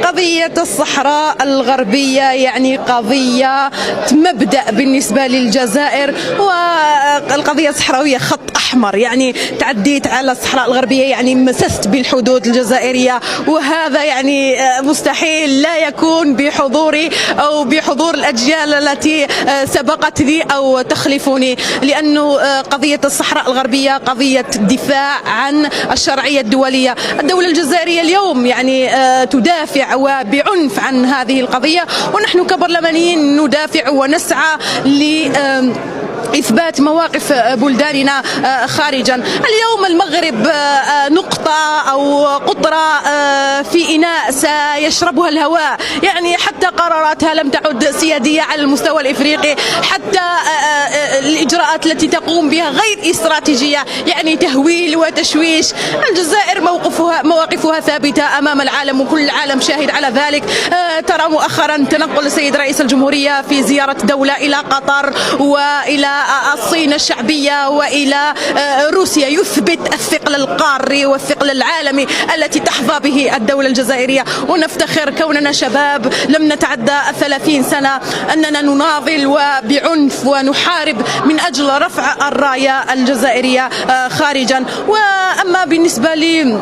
قضية الصحراء الغربية يعني قضية مبدأ بالنسبة للجزائر، والقضية الصحراوية خط أحمر، يعني تعديت على الصحراء الغربية يعني مسست بالحدود الجزائرية، وهذا يعني مستحيل لا يكون بحضوري أو بحضور الأجيال التي سبقتني أو تخلفني، لأنه قضية الصحراء الغربية قضية دفاع عن الشرعية الدولية. الدولة الجزائرية اليوم يعني تدافع وبعنف عن هذه القضية، ونحن كبرلمانيين ندافع ونسعى إثبات مواقف بلداننا خارجا. اليوم المغرب نقطة أو قطرة في إناء سيشربها الهواء، يعني حتى قراراتها لم تعد سيادية على المستوى الإفريقي، حتى الإجراءات التي تقوم بها غير استراتيجية، يعني تهويل وتشويش. الجزائر مواقفها ثابتة أمام العالم، وكل العالم شاهد على ذلك. ترى مؤخرا تنقل السيد رئيس الجمهورية في زيارة دولة إلى قطر وإلى الصين الشعبية وإلى روسيا، يثبت الثقل القاري والثقل العالمي التي تحظى به الدولة الجزائرية. ونفتخر كوننا شباب لم نتعدى 30 سنة أننا نناضل وبعنف ونحارب من أجل رفع الراية الجزائرية خارجا. وأما بالنسبة لي